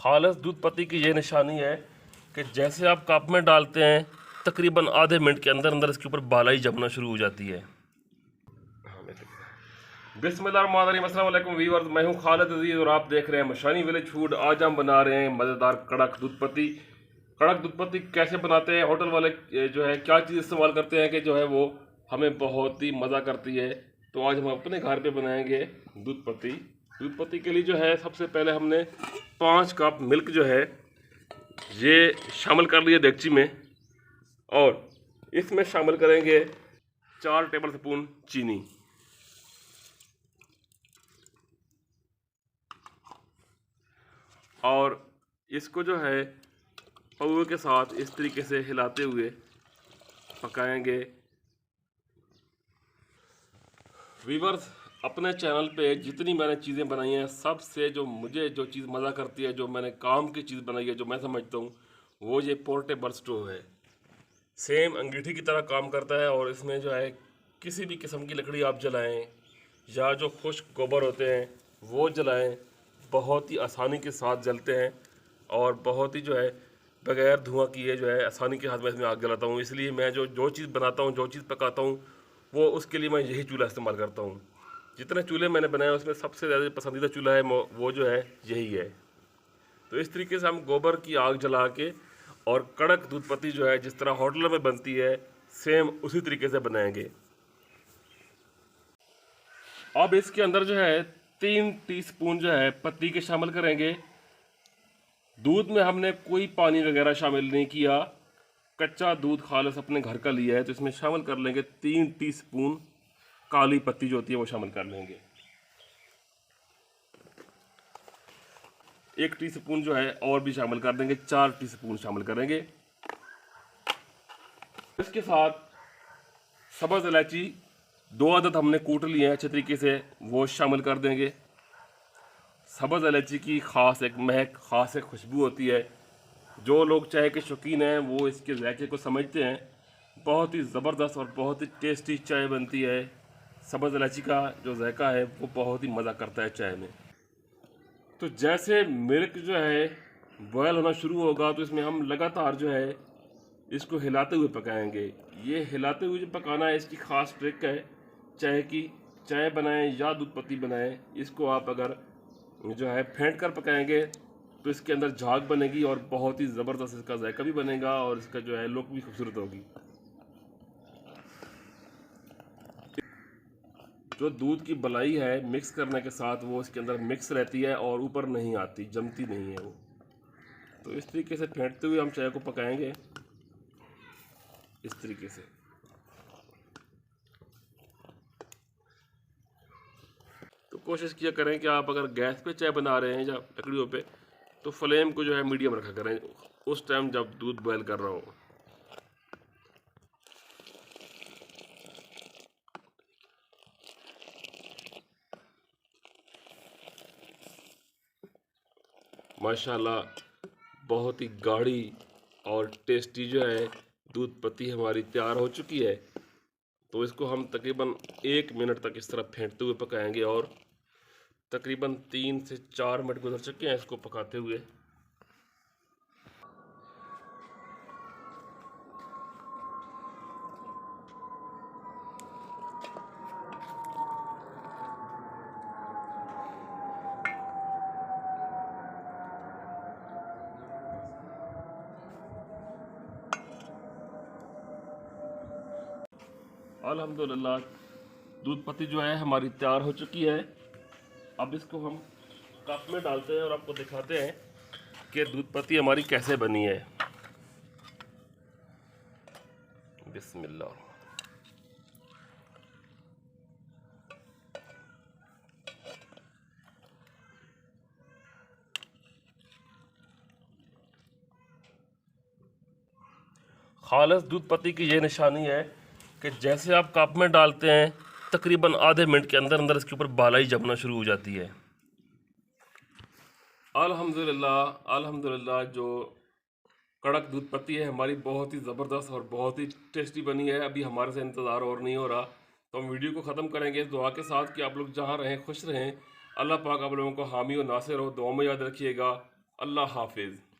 खालिस दूध पत्ती की ये निशानी है कि जैसे आप कप में डालते हैं तकरीबन आधे मिनट के अंदर अंदर इसके ऊपर बालाई जमना शुरू हो जाती है। बिस्मिल्लाहिर्रहमानिर्रहीम, अस्सलाम वालेकुम व्यूअर्स, मैं हूं खालिद अजीज़ और आप देख रहे हैं मशानी विलेज फूड। आज हम बना रहे हैं मज़ेदार कड़क दूध पत्ती। कड़क दूध पत्ती कैसे बनाते हैं, होटल वाले जो है क्या चीज़ इस्तेमाल करते हैं कि जो है वो हमें बहुत ही मज़ा करती है। तो आज हम अपने घर पे बनाएंगे दूध पत्ती। दूध पत्ती के लिए जो है सबसे पहले हमने 5 कप मिल्क जो है ये शामिल कर लिया डेगची में, और इसमें शामिल करेंगे 4 टेबल स्पून चीनी। और इसको जो है पौवे के साथ इस तरीके से हिलाते हुए पकाएंगे। वीवर्स, अपने चैनल पे जितनी मैंने चीज़ें बनाई हैं सबसे जो मुझे जो चीज़ मज़ा करती है, जो मैंने काम की चीज़ बनाई है, जो मैं समझता हूँ वो ये पोर्टेबल स्टोव है। सेम अंगीठी की तरह काम करता है और इसमें जो है किसी भी किस्म की लकड़ी आप जलाएं या जो खुश्क गोबर होते हैं वो जलाएं, बहुत ही आसानी के साथ जलते हैं और बहुत ही जो है बगैर धुआं किए जो है आसानी के साथ मैं इसमें आग जलाता हूँ। इसलिए मैं जो चीज़ बनाता हूँ, जो चीज़ पकाता हूँ, वो उसके लिए मैं यही चूल्हा इस्तेमाल करता हूँ। जितने चूल्हे मैंने बनाए उसमें सबसे ज़्यादा पसंदीदा चूल्हा है वो जो है यही है। तो इस तरीके से हम गोबर की आग जला के और कड़क दूध पत्ती जो है जिस तरह होटलों में बनती है सेम उसी तरीके से बनाएंगे। अब इसके अंदर जो है 3 टीस्पून जो है पत्ती के शामिल करेंगे। दूध में हमने कोई पानी वगैरह शामिल नहीं किया, कच्चा दूध खालिस अपने घर का लिया है। तो इसमें शामिल कर लेंगे 3 टीस्पून काली पत्ती जो होती है वो शामिल कर लेंगे। 1 टीस्पून जो है और भी शामिल कर देंगे, 4 टीस्पून शामिल करेंगे। इसके साथ सब्ज़ इलायची 2 अदद हमने कूट लिए हैं अच्छे तरीके से, वो शामिल कर देंगे। सब्ज़ इलायची की ख़ास एक महक, ख़ास एक खुशबू होती है। जो लोग चाय के शौकीन हैं वो इसके जायके को समझते हैं। बहुत ही ज़बरदस्त और बहुत ही टेस्टी चाय बनती है। सब्ज़ इलायची का जो जायका है वो बहुत ही मज़ा करता है चाय में। तो जैसे मिल्क जो है बॉयल होना शुरू होगा तो इसमें हम लगातार जो है इसको हिलाते हुए पकाएंगे। ये हिलाते हुए जो पकाना है इसकी ख़ास ट्रिक है चाय की। चाय बनाएं या दूध पत्ती बनाएं, इसको आप अगर जो है फेंट कर पकाएंगे तो इसके अंदर झाग बनेगी और बहुत ही ज़बरदस्त इसका जायका भी बनेगा और इसका जो है लुक भी खूबसूरत होगी। जो दूध की बलाई है मिक्स करने के साथ वो इसके अंदर मिक्स रहती है और ऊपर नहीं आती, जमती नहीं है वो। तो इस तरीके से फेंटते हुए हम चाय को पकाएंगे इस तरीके से। तो कोशिश किया करें कि आप अगर गैस पे चाय बना रहे हैं या लकड़ियों पे तो फ्लेम को जो है मीडियम रखा करें उस टाइम जब दूध बॉयल कर रहा हो। माशाल्लाह बहुत ही गाढ़ी और टेस्टी जो है दूध पत्ती हमारी तैयार हो चुकी है। तो इसको हम तकरीबन 1 मिनट तक इस तरह फेंटते हुए पकाएंगे और तकरीबन 3 से 4 मिनट गुजर चुके हैं इसको पकाते हुए। अल्हम्दुलिल्लाह दूध पत्ती जो है हमारी तैयार हो चुकी है। अब इसको हम कप में डालते हैं और आपको दिखाते हैं कि दूध पत्ती हमारी कैसे बनी है। बिस्मिल्लाह। खालिस दूध पत्ती की ये निशानी है कि जैसे आप कप में डालते हैं तकरीबन आधे मिनट के अंदर अंदर इसके ऊपर बालाई जमना शुरू हो जाती है। अल्हम्दुलिल्लाह अल्हम्दुलिल्लाह जो कड़क दूध पत्ती है हमारी बहुत ही ज़बरदस्त और बहुत ही टेस्टी बनी है। अभी हमारे से इंतज़ार और नहीं हो रहा, तो हम वीडियो को ख़त्म करेंगे इस दुआ के साथ कि आप लोग जहाँ रहें खुश रहें। अल्लाह पाक आप लोगों को हामी और नासिर हो, दुआ में याद रखिएगा। अल्लाह हाफिज़।